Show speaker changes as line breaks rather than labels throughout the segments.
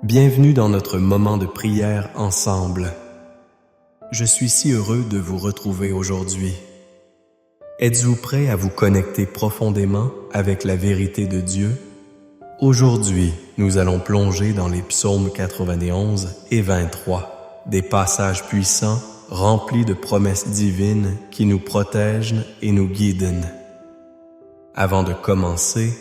Bienvenue dans notre moment de prière ensemble. Je suis si heureux de vous retrouver aujourd'hui. Êtes-vous prêt à vous connecter profondément avec la vérité de Dieu? Aujourd'hui, nous allons plonger dans les psaumes 91 et 23, des passages puissants remplis de promesses divines qui nous protègent et nous guident. Avant de commencer,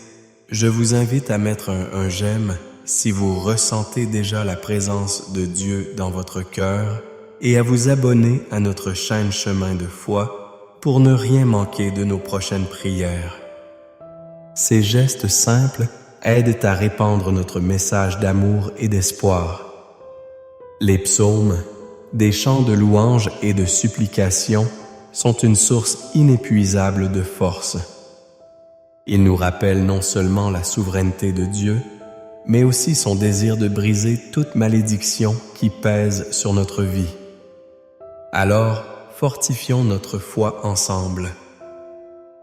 je vous invite à mettre un j'aime si vous ressentez déjà la présence de Dieu dans votre cœur et à vous abonner à notre chaîne Chemin de foi pour ne rien manquer de nos prochaines prières. Ces gestes simples aident à répandre notre message d'amour et d'espoir. Les psaumes, des chants de louange et de supplication, sont une source inépuisable de force. Ils nous rappellent non seulement la souveraineté de Dieu, mais aussi son désir de briser toute malédiction qui pèse sur notre vie. Alors, fortifions notre foi ensemble.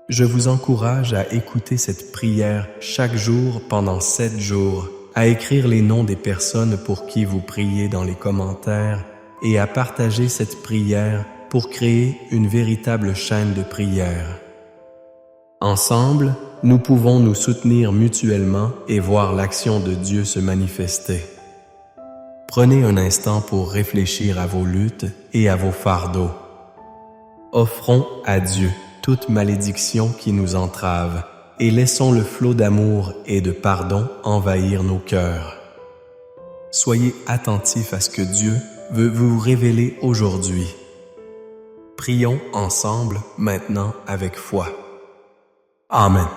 Je vous encourage à écouter cette prière chaque jour pendant 7 jours, à écrire les noms des personnes pour qui vous priez dans les commentaires et à partager cette prière pour créer une véritable chaîne de prière. Ensemble, nous pouvons nous soutenir mutuellement et voir l'action de Dieu se manifester. Prenez un instant pour réfléchir à vos luttes et à vos fardeaux. Offrons à Dieu toute malédiction qui nous entrave et laissons le flot d'amour et de pardon envahir nos cœurs. Soyez attentifs à ce que Dieu veut vous révéler aujourd'hui. Prions ensemble maintenant avec foi. Amen.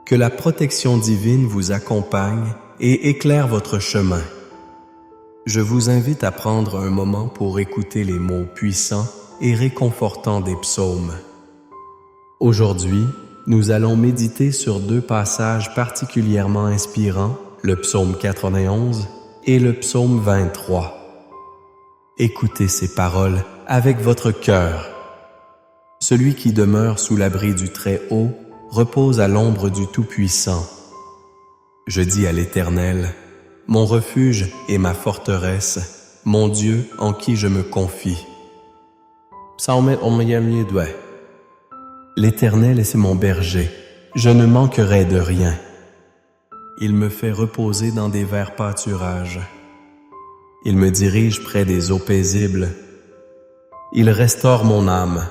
Que la protection divine vous accompagne et éclaire votre chemin. Je vous invite à prendre un moment pour écouter les mots puissants et réconfortants des psaumes. Aujourd'hui, nous allons méditer sur 2 passages particulièrement inspirants, le psaume 91 et le psaume 23. Écoutez ces paroles avec votre cœur. Celui qui demeure sous l'abri du Très-Haut repose à l'ombre du Tout-Puissant. Je dis à l'Éternel, mon refuge et ma forteresse, mon Dieu en qui je me confie. L'Éternel est mon berger, je ne manquerai de rien. Il me fait reposer dans des verts pâturages. Il me dirige près des eaux paisibles. Il restaure mon âme.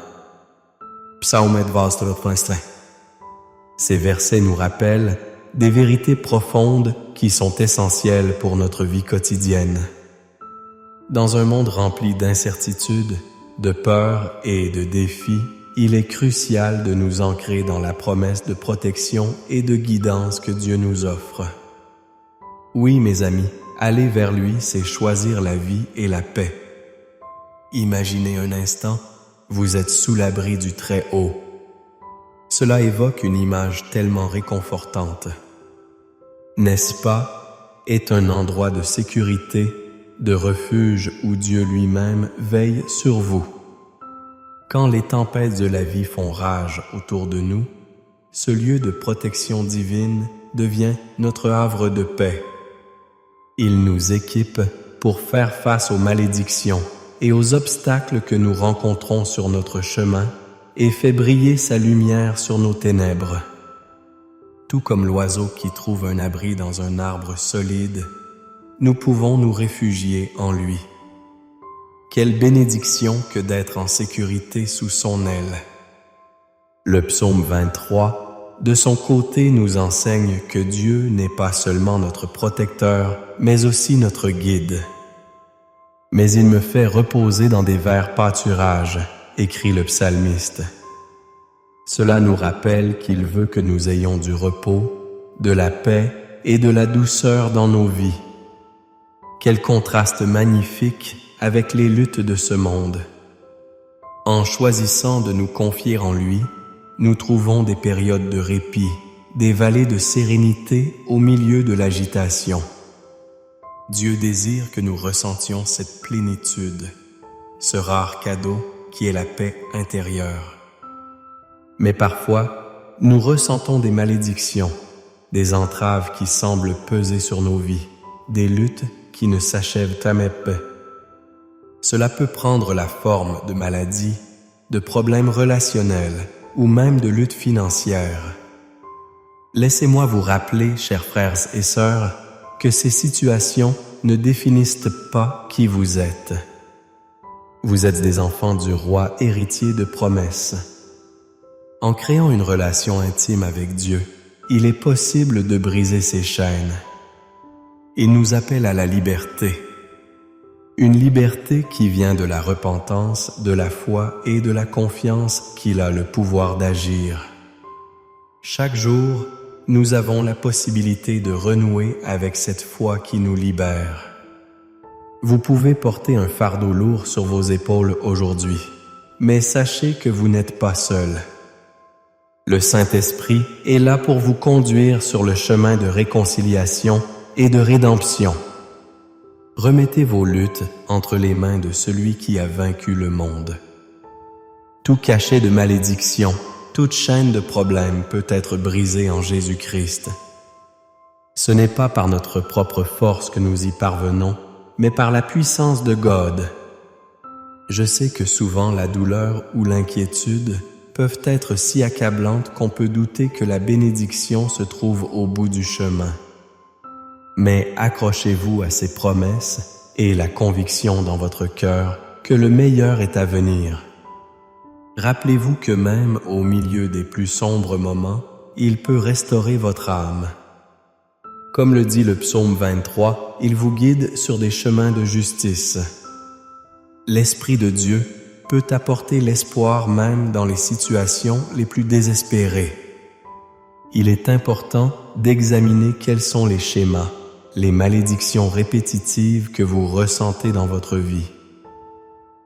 Ces versets nous rappellent des vérités profondes qui sont essentielles pour notre vie quotidienne. Dans un monde rempli d'incertitudes, de peurs et de défis, il est crucial de nous ancrer dans la promesse de protection et de guidance que Dieu nous offre. Oui, mes amis, aller vers lui, c'est choisir la vie et la paix. Imaginez un instant, vous êtes sous l'abri du Très-Haut. Cela évoque une image tellement réconfortante. N'est-ce pas, est un endroit de sécurité, de refuge où Dieu lui-même veille sur vous. Quand les tempêtes de la vie font rage autour de nous, ce lieu de protection divine devient notre havre de paix. Il nous équipe pour faire face aux malédictions et aux obstacles que nous rencontrons sur notre chemin et fait briller sa lumière sur nos ténèbres. Tout comme l'oiseau qui trouve un abri dans un arbre solide, nous pouvons nous réfugier en lui. Quelle bénédiction que d'être en sécurité sous son aile. Le psaume 23, de son côté, nous enseigne que Dieu n'est pas seulement notre protecteur, mais aussi notre guide. Mais il me fait reposer dans des verts pâturages, écrit le psalmiste. Cela nous rappelle qu'il veut que nous ayons du repos, de la paix et de la douceur dans nos vies. Quel contraste magnifique avec les luttes de ce monde. En choisissant de nous confier en lui, nous trouvons des périodes de répit, des vallées de sérénité au milieu de l'agitation. Dieu désire que nous ressentions cette plénitude, ce rare cadeau qui est la paix intérieure. Mais parfois, nous ressentons des malédictions, des entraves qui semblent peser sur nos vies, des luttes qui ne s'achèvent jamais. Cela peut prendre la forme de maladies, de problèmes relationnels ou même de luttes financières. Laissez-moi vous rappeler, chers frères et sœurs, que ces situations ne définissent pas qui vous êtes. Vous êtes des enfants du roi héritier de promesses. En créant une relation intime avec Dieu, il est possible de briser ces chaînes. Il nous appelle à la liberté. Une liberté qui vient de la repentance, de la foi et de la confiance qu'il a le pouvoir d'agir. Chaque jour, nous avons la possibilité de renouer avec cette foi qui nous libère. Vous pouvez porter un fardeau lourd sur vos épaules aujourd'hui, mais sachez que vous n'êtes pas seul. Le Saint-Esprit est là pour vous conduire sur le chemin de réconciliation et de rédemption. Remettez vos luttes entre les mains de celui qui a vaincu le monde. Tout cachet de malédiction, toute chaîne de problèmes peut être brisée en Jésus-Christ. Ce n'est pas par notre propre force que nous y parvenons, mais par la puissance de God. Je sais que souvent la douleur ou l'inquiétude peuvent être si accablantes qu'on peut douter que la bénédiction se trouve au bout du chemin. Mais accrochez-vous à ces promesses et la conviction dans votre cœur que le meilleur est à venir. Rappelez-vous que même au milieu des plus sombres moments, il peut restaurer votre âme. Comme le dit le psaume 23, il vous guide sur des chemins de justice. L'Esprit de Dieu peut apporter l'espoir même dans les situations les plus désespérées. Il est important d'examiner quels sont les schémas, les malédictions répétitives que vous ressentez dans votre vie.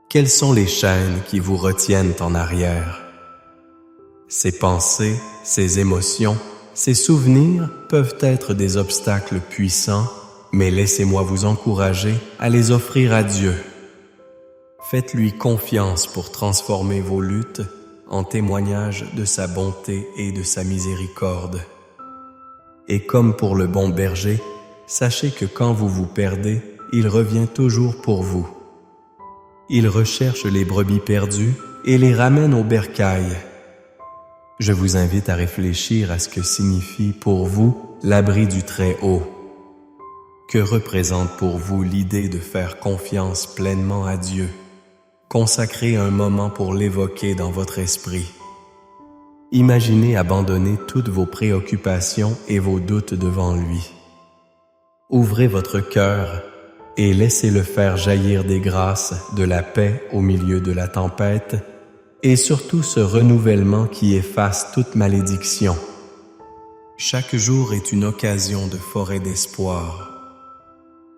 Quelles sont les chaînes qui vous retiennent en arrière? Ces pensées, ces émotions, ces souvenirs peuvent être des obstacles puissants, mais laissez-moi vous encourager à les offrir à Dieu. Faites-lui confiance pour transformer vos luttes en témoignage de sa bonté et de sa miséricorde. Et comme pour le bon berger, sachez que quand vous vous perdez, il revient toujours pour vous. Il recherche les brebis perdues et les ramène au bercail. Je vous invite à réfléchir à ce que signifie pour vous l'abri du Très-Haut. Que représente pour vous l'idée de faire confiance pleinement à Dieu? Consacrez un moment pour l'évoquer dans votre esprit. Imaginez abandonner toutes vos préoccupations et vos doutes devant lui. Ouvrez votre cœur et laissez-le faire jaillir des grâces, de la paix au milieu de la tempête, et surtout ce renouvellement qui efface toute malédiction. Chaque jour est une occasion de forêt d'espoir.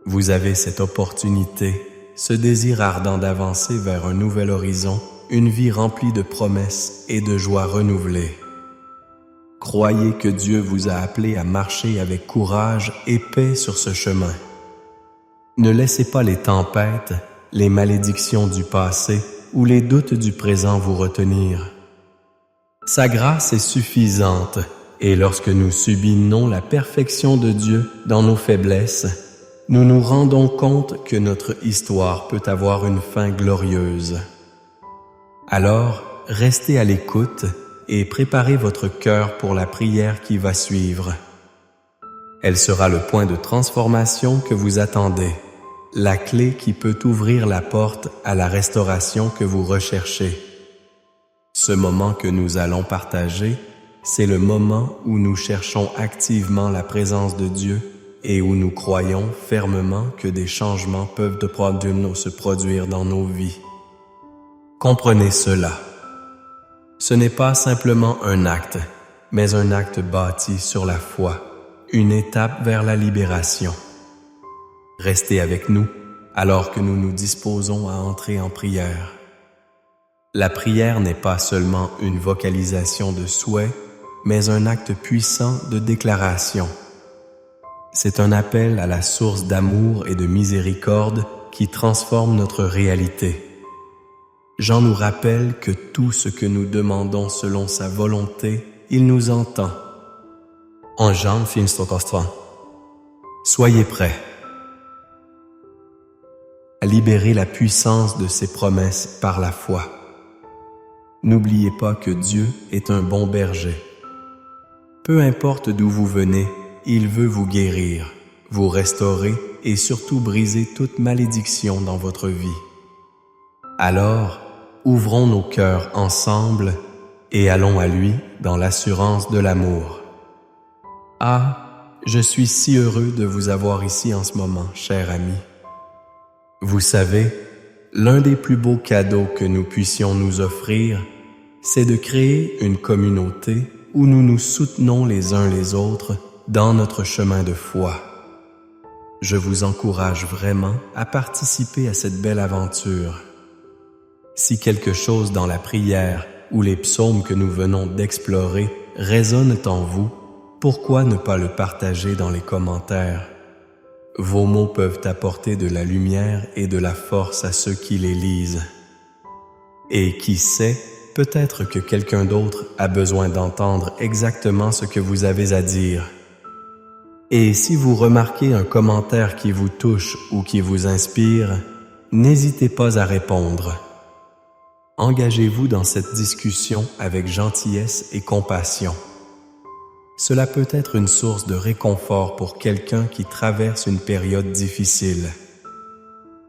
Vous avez cette opportunité, ce désir ardent d'avancer vers un nouvel horizon, une vie remplie de promesses et de joie renouvelée. Croyez que Dieu vous a appelé à marcher avec courage et paix sur ce chemin. Ne laissez pas les tempêtes, les malédictions du passé ou les doutes du présent vous retenir. Sa grâce est suffisante, et lorsque nous subissons la perfection de Dieu dans nos faiblesses, nous nous rendons compte que notre histoire peut avoir une fin glorieuse. Alors, restez à l'écoute et préparez votre cœur pour la prière qui va suivre. Elle sera le point de transformation que vous attendez, la clé qui peut ouvrir la porte à la restauration que vous recherchez. Ce moment que nous allons partager, c'est le moment où nous cherchons activement la présence de Dieu et où nous croyons fermement que des changements peuvent se produire dans nos vies. Comprenez cela. Ce n'est pas simplement un acte, mais un acte bâti sur la foi, une étape vers la libération. Restez avec nous alors que nous nous disposons à entrer en prière. La prière n'est pas seulement une vocalisation de souhait, mais un acte puissant de déclaration. C'est un appel à la source d'amour et de miséricorde qui transforme notre réalité. Jean nous rappelle que tout ce que nous demandons selon sa volonté, il nous entend. En Jean finns 3. Soyez prêts. à libérer la puissance de ses promesses par la foi. N'oubliez pas que Dieu est un bon berger. Peu importe d'où vous venez, il veut vous guérir, vous restaurer et surtout briser toute malédiction dans votre vie. Alors, ouvrons nos cœurs ensemble et allons à lui dans l'assurance de l'amour. Ah, je suis si heureux de vous avoir ici en ce moment, cher ami. Vous savez, l'un des plus beaux cadeaux que nous puissions nous offrir, c'est de créer une communauté où nous nous soutenons les uns les autres dans notre chemin de foi. Je vous encourage vraiment à participer à cette belle aventure. Si quelque chose dans la prière ou les psaumes que nous venons d'explorer résonne en vous, pourquoi ne pas le partager dans les commentaires? Vos mots peuvent apporter de la lumière et de la force à ceux qui les lisent. Et qui sait, peut-être que quelqu'un d'autre a besoin d'entendre exactement ce que vous avez à dire. Et si vous remarquez un commentaire qui vous touche ou qui vous inspire, n'hésitez pas à répondre. Engagez-vous dans cette discussion avec gentillesse et compassion. Cela peut être une source de réconfort pour quelqu'un qui traverse une période difficile.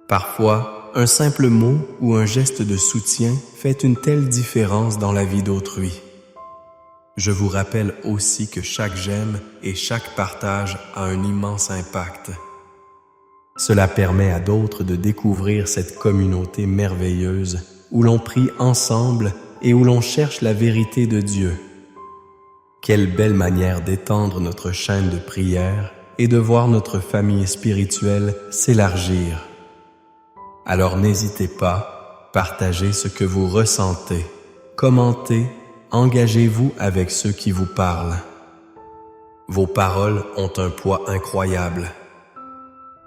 Parfois, un simple mot ou un geste de soutien fait une telle différence dans la vie d'autrui. Je vous rappelle aussi que chaque j'aime et chaque partage a un immense impact. Cela permet à d'autres de découvrir cette communauté merveilleuse où l'on prie ensemble et où l'on cherche la vérité de Dieu. Quelle belle manière d'étendre notre chaîne de prière et de voir notre famille spirituelle s'élargir. Alors n'hésitez pas, partagez ce que vous ressentez, commentez, engagez-vous avec ceux qui vous parlent. Vos paroles ont un poids incroyable.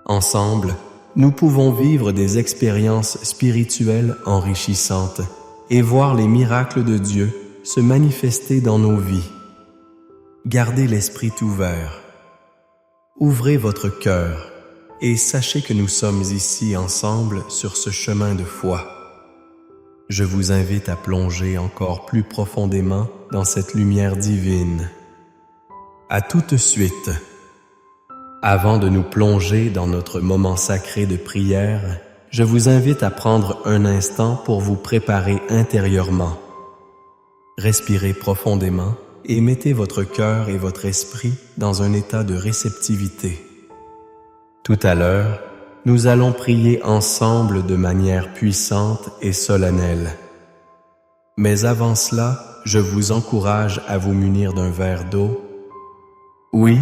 Ensemble, nous pouvons vivre des expériences spirituelles enrichissantes et voir les miracles de Dieu se manifester dans nos vies. Gardez l'esprit ouvert. Ouvrez votre cœur et sachez que nous sommes ici ensemble sur ce chemin de foi. Je vous invite à plonger encore plus profondément dans cette lumière divine. À tout de suite. Avant de nous plonger dans notre moment sacré de prière, je vous invite à prendre un instant pour vous préparer intérieurement. Respirez profondément et mettez votre cœur et votre esprit dans un état de réceptivité. Tout à l'heure, nous allons prier ensemble de manière puissante et solennelle. Mais avant cela, je vous encourage à vous munir d'un verre d'eau. Oui,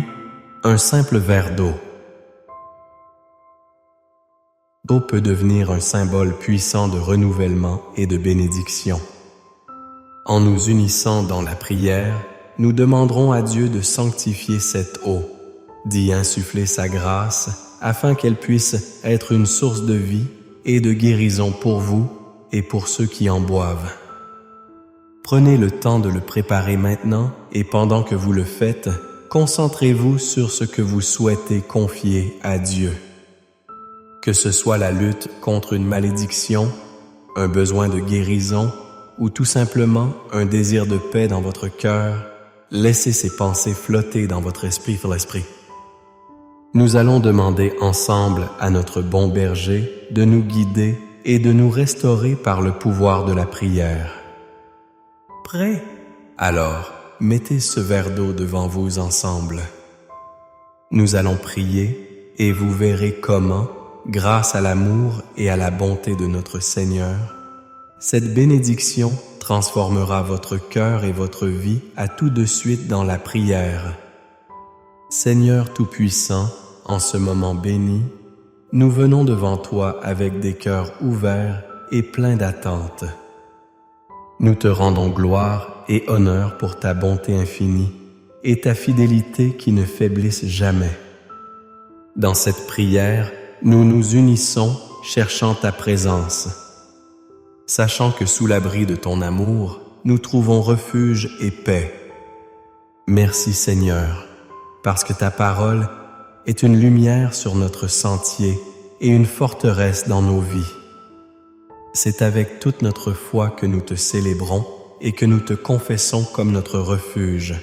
un simple verre d'eau. L'eau peut devenir un symbole puissant de renouvellement et de bénédiction. En nous unissant dans la prière, nous demanderons à Dieu de sanctifier cette eau, d'y insuffler sa grâce, afin qu'elle puisse être une source de vie et de guérison pour vous et pour ceux qui en boivent. Prenez le temps de le préparer maintenant et pendant que vous le faites, concentrez-vous sur ce que vous souhaitez confier à Dieu. Que ce soit la lutte contre une malédiction, un besoin de guérison ou tout simplement un désir de paix dans votre cœur, laissez ces pensées flotter dans votre esprit sur l'esprit. Nous allons demander ensemble à notre bon berger de nous guider et de nous restaurer par le pouvoir de la prière. Prêt? Alors, mettez ce verre d'eau devant vous ensemble. Nous allons prier et vous verrez comment, grâce à l'amour et à la bonté de notre Seigneur, cette bénédiction transformera votre cœur et votre vie à tout de suite dans la prière. Seigneur Tout-Puissant, en ce moment béni, nous venons devant toi avec des cœurs ouverts et pleins d'attente. Nous te rendons gloire et honneur pour ta bonté infinie et ta fidélité qui ne faiblissent jamais. Dans cette prière, nous nous unissons cherchant ta présence, sachant que sous l'abri de ton amour, nous trouvons refuge et paix. Merci Seigneur, parce que ta parole est une lumière sur notre sentier et une forteresse dans nos vies. C'est avec toute notre foi que nous te célébrons et que nous te confessons comme notre refuge,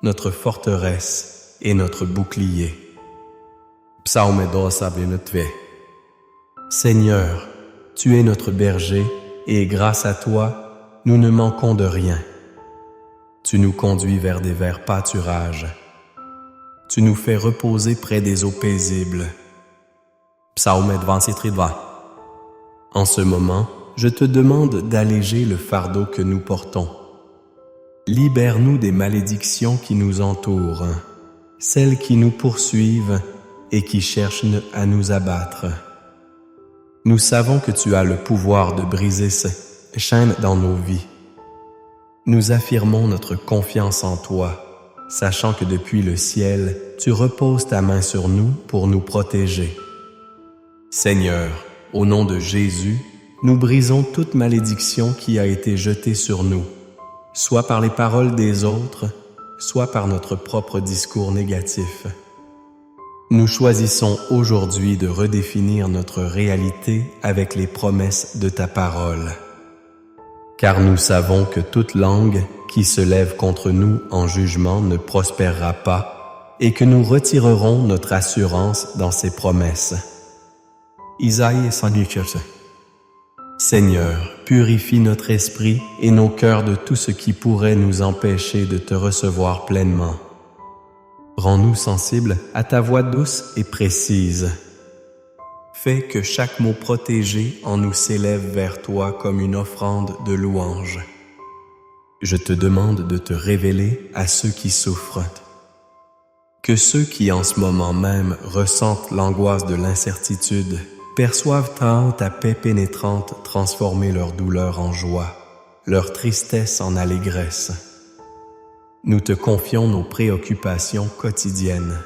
notre forteresse et notre bouclier. Psaume 22. Seigneur, tu es notre berger et grâce à toi, nous ne manquons de rien. Tu nous conduis vers des verts pâturages. Tu nous fais reposer près des eaux paisibles. Psaume 23. En ce moment, je te demande d'alléger le fardeau que nous portons. Libère-nous des malédictions qui nous entourent, celles qui nous poursuivent et qui cherchent à nous abattre. Nous savons que tu as le pouvoir de briser ces chaînes dans nos vies. Nous affirmons notre confiance en toi, sachant que depuis le ciel, tu reposes ta main sur nous pour nous protéger. Seigneur, au nom de Jésus, nous brisons toute malédiction qui a été jetée sur nous, soit par les paroles des autres, soit par notre propre discours négatif. Nous choisissons aujourd'hui de redéfinir notre réalité avec les promesses de ta parole. Car nous savons que toute langue qui se lève contre nous en jugement ne prospérera pas et que nous retirerons notre assurance dans ces promesses. Isaïe 117. Seigneur, purifie notre esprit et nos cœurs de tout ce qui pourrait nous empêcher de te recevoir pleinement. Rends-nous sensibles à ta voix douce et précise. Fais que chaque mot protégé en nous s'élève vers toi comme une offrande de louange. Je te demande de te révéler à ceux qui souffrent. Que ceux qui en ce moment même ressentent l'angoisse de l'incertitude perçoivent ta paix pénétrante transformer leur douleur en joie, leur tristesse en allégresse. Nous te confions nos préoccupations quotidiennes.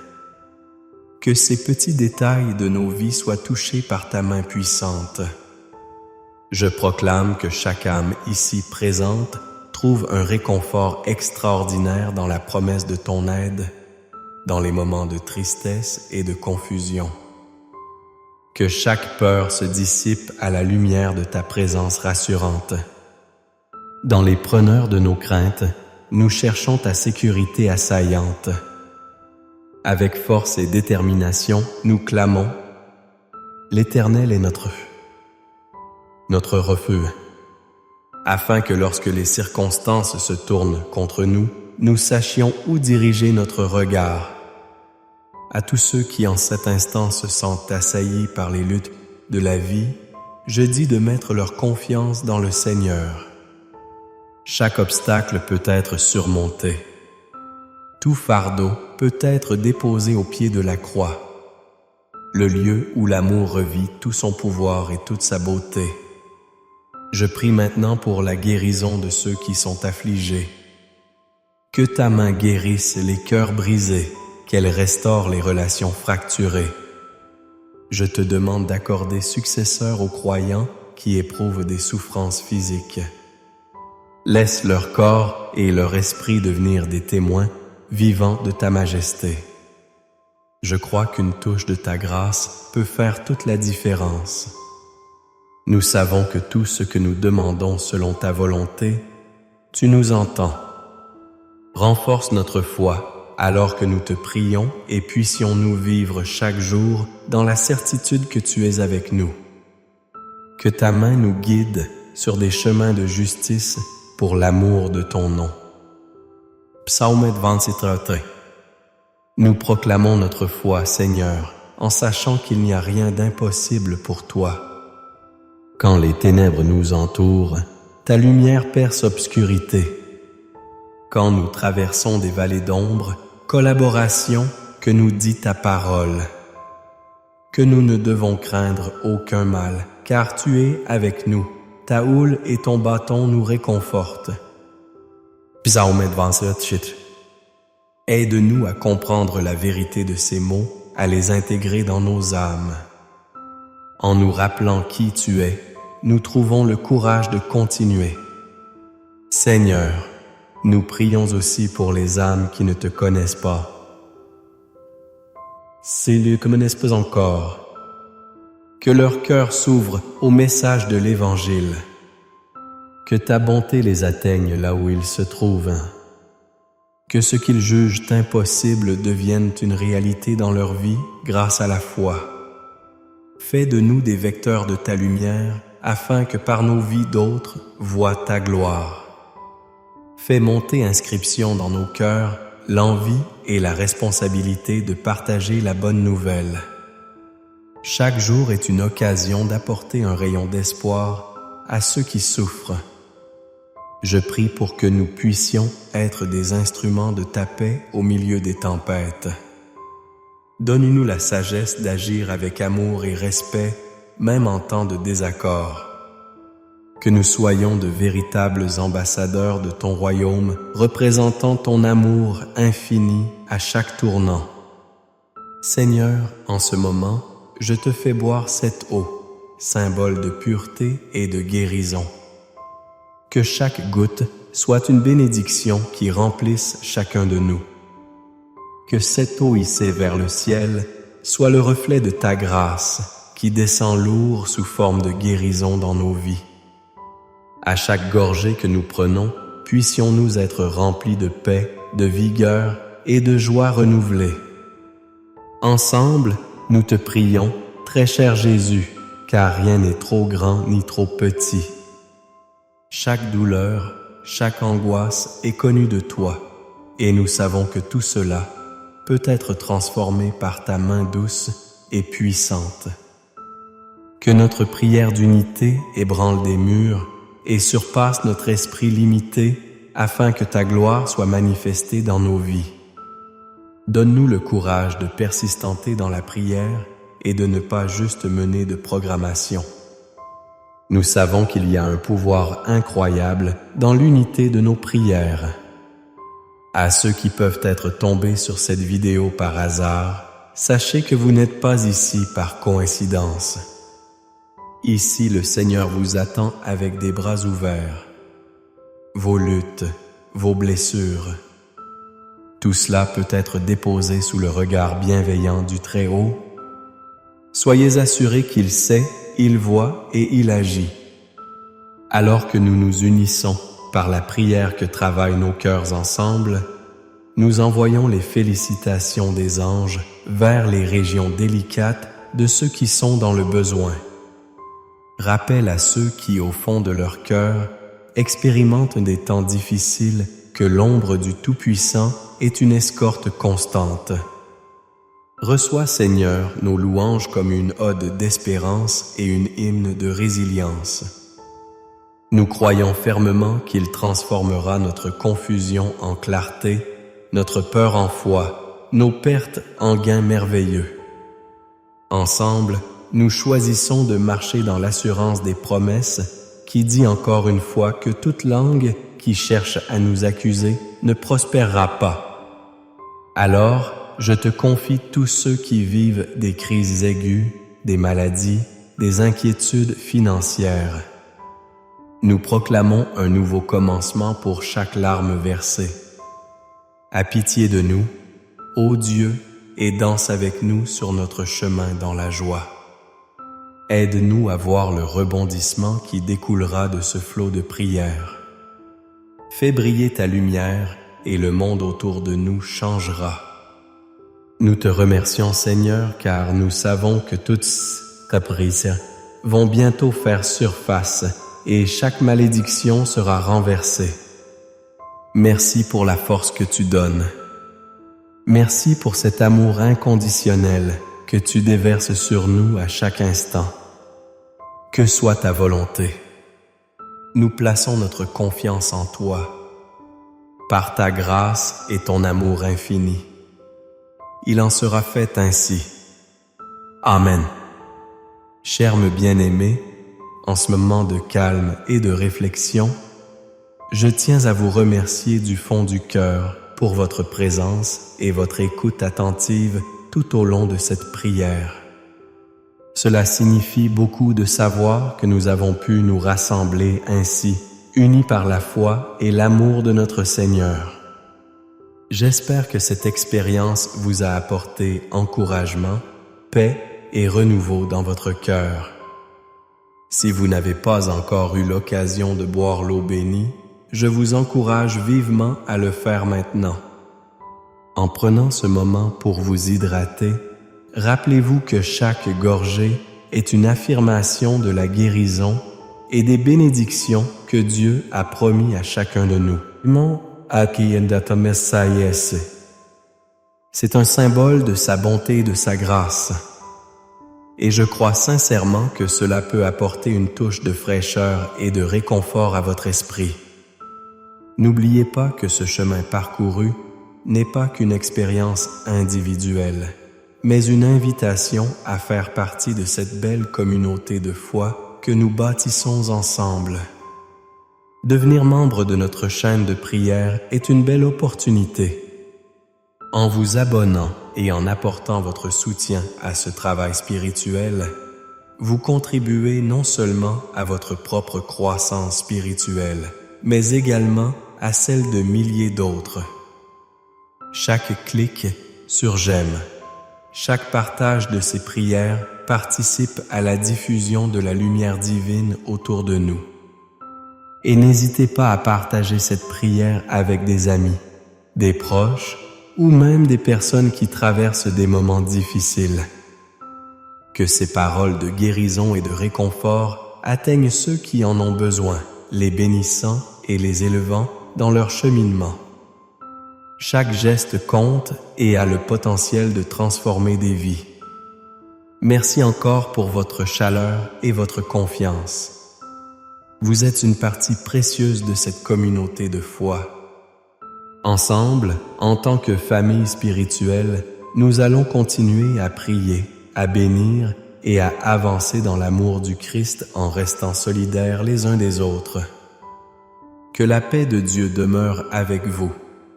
Que ces petits détails de nos vies soient touchés par ta main puissante. Je proclame que chaque âme ici présente trouve un réconfort extraordinaire dans la promesse de ton aide, dans les moments de tristesse et de confusion. Que chaque peur se dissipe à la lumière de ta présence rassurante. Dans les preneurs de nos craintes, nous cherchons ta sécurité assaillante. Avec force et détermination, nous clamons « L'Éternel est notre refuge », afin que lorsque les circonstances se tournent contre nous, nous sachions où diriger notre regard. À tous ceux qui en cet instant se sentent assaillis par les luttes de la vie, je dis de mettre leur confiance dans le Seigneur. Chaque obstacle peut être surmonté. Tout fardeau peut être déposé au pied de la croix, le lieu où l'amour revit tout son pouvoir et toute sa beauté. Je prie maintenant pour la guérison de ceux qui sont affligés. Que ta main guérisse les cœurs brisés, qu'elle restaure les relations fracturées. Je te demande d'accorder successeur aux croyants qui éprouvent des souffrances physiques. Laisse leur corps et leur esprit devenir des témoins vivants de ta majesté. Je crois qu'une touche de ta grâce peut faire toute la différence. Nous savons que tout ce que nous demandons selon ta volonté, tu nous entends. Renforce notre foi alors que nous te prions et puissions-nous vivre chaque jour dans la certitude que tu es avec nous. Que ta main nous guide sur des chemins de justice pour l'amour de ton nom. Psaume 23. Nous proclamons notre foi, Seigneur, en sachant qu'il n'y a rien d'impossible pour toi. Quand les ténèbres nous entourent, ta lumière perce obscurité. Quand nous traversons des vallées d'ombre, collaboration que nous dit ta parole. Que nous ne devons craindre aucun mal, car tu es avec nous. Ta houle et ton bâton nous réconfortent. Psaume 27. Aide-nous à comprendre la vérité de ces mots, à les intégrer dans nos âmes. En nous rappelant qui tu es, nous trouvons le courage de continuer. Seigneur, nous prions aussi pour les âmes qui ne te connaissent pas. Celles qui ne me connaissent pas encore, que leur cœur s'ouvre au message de l'Évangile, que ta bonté les atteigne là où ils se trouvent, que ce qu'ils jugent impossible devienne une réalité dans leur vie grâce à la foi. Fais de nous des vecteurs de ta lumière, afin que par nos vies d'autres voient ta gloire. Fais monter inscription dans nos cœurs l'envie et la responsabilité de partager la bonne nouvelle. Chaque jour est une occasion d'apporter un rayon d'espoir à ceux qui souffrent. Je prie pour que nous puissions être des instruments de ta paix au milieu des tempêtes. Donne-nous la sagesse d'agir avec amour et respect, même en temps de désaccord. Que nous soyons de véritables ambassadeurs de ton royaume, représentant ton amour infini à chaque tournant. Seigneur, en ce moment, je te fais boire cette eau, symbole de pureté et de guérison. Que chaque goutte soit une bénédiction qui remplisse chacun de nous. Que cette eau hissée vers le ciel soit le reflet de ta grâce qui descend lourd sous forme de guérison dans nos vies. À chaque gorgée que nous prenons, puissions-nous être remplis de paix, de vigueur et de joie renouvelée. Ensemble, nous te prions, très cher Jésus, car rien n'est trop grand ni trop petit. Chaque douleur, chaque angoisse est connue de toi, et nous savons que tout cela peut être transformé par ta main douce et puissante. Que notre prière d'unité ébranle des murs et surpasse notre esprit limité afin que ta gloire soit manifestée dans nos vies. Donne-nous le courage de persister dans la prière et de ne pas juste mener de programmation. Nous savons qu'il y a un pouvoir incroyable dans l'unité de nos prières. À ceux qui peuvent être tombés sur cette vidéo par hasard, sachez que vous n'êtes pas ici par coïncidence. Ici, le Seigneur vous attend avec des bras ouverts. Vos luttes, vos blessures, tout cela peut être déposé sous le regard bienveillant du Très-Haut. Soyez assurés qu'il sait, il voit et il agit. Alors que nous nous unissons par la prière que travaillent nos cœurs ensemble, nous envoyons les félicitations des anges vers les régions délicates de ceux qui sont dans le besoin. Rappel à ceux qui, au fond de leur cœur, expérimentent des temps difficiles que l'ombre du Tout-Puissant est une escorte constante. Reçois, Seigneur, nos louanges comme une ode d'espérance et une hymne de résilience. Nous croyons fermement qu'il transformera notre confusion en clarté, notre peur en foi, nos pertes en gains merveilleux. Ensemble, nous choisissons de marcher dans l'assurance des promesses qui dit encore une fois que toute langue qui cherche à nous accuser ne prospérera pas. Alors, je te confie tous ceux qui vivent des crises aiguës, des maladies, des inquiétudes financières. Nous proclamons un nouveau commencement pour chaque larme versée. Aie pitié de nous, ô Dieu, et danse avec nous sur notre chemin dans la joie. Aide-nous à voir le rebondissement qui découlera de ce flot de prières. Fais briller ta lumière et le monde autour de nous changera. Nous te remercions, Seigneur, car nous savons que toutes caprices vont bientôt faire surface et chaque malédiction sera renversée. Merci pour la force que tu donnes. Merci pour cet amour inconditionnel que tu déverses sur nous à chaque instant. Que soit ta volonté. Nous plaçons notre confiance en toi, par ta grâce et ton amour infini. Il en sera fait ainsi. Amen. Chers bien-aimés, en ce moment de calme et de réflexion, je tiens à vous remercier du fond du cœur pour votre présence et votre écoute attentive tout au long de cette prière. Cela signifie beaucoup de savoir que nous avons pu nous rassembler ainsi, unis par la foi et l'amour de notre Seigneur. J'espère que cette expérience vous a apporté encouragement, paix et renouveau dans votre cœur. Si vous n'avez pas encore eu l'occasion de boire l'eau bénie, je vous encourage vivement à le faire maintenant. En prenant ce moment pour vous hydrater, rappelez-vous que chaque gorgée est une affirmation de la guérison et des bénédictions que Dieu a promis à chacun de nous. C'est un symbole de sa bonté et de sa grâce. Et je crois sincèrement que cela peut apporter une touche de fraîcheur et de réconfort à votre esprit. N'oubliez pas que ce chemin parcouru n'est pas qu'une expérience individuelle, mais une invitation à faire partie de cette belle communauté de foi que nous bâtissons ensemble. Devenir membre de notre chaîne de prière est une belle opportunité. En vous abonnant et en apportant votre soutien à ce travail spirituel, vous contribuez non seulement à votre propre croissance spirituelle, mais également à celle de milliers d'autres. Chaque clic sur j'aime, chaque partage de ces prières participe à la diffusion de la lumière divine autour de nous. Et n'hésitez pas à partager cette prière avec des amis, des proches ou même des personnes qui traversent des moments difficiles. Que ces paroles de guérison et de réconfort atteignent ceux qui en ont besoin, les bénissant et les élevant dans leur cheminement. Chaque geste compte et a le potentiel de transformer des vies. Merci encore pour votre chaleur et votre confiance. Vous êtes une partie précieuse de cette communauté de foi. Ensemble, en tant que famille spirituelle, nous allons continuer à prier, à bénir et à avancer dans l'amour du Christ en restant solidaires les uns des autres. Que la paix de Dieu demeure avec vous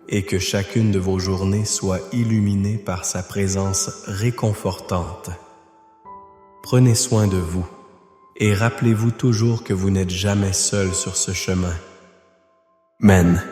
et que chacune de vos journées soit illuminée par sa présence réconfortante. Prenez soin de vous et rappelez-vous toujours que vous n'êtes jamais seul sur ce chemin. Amen.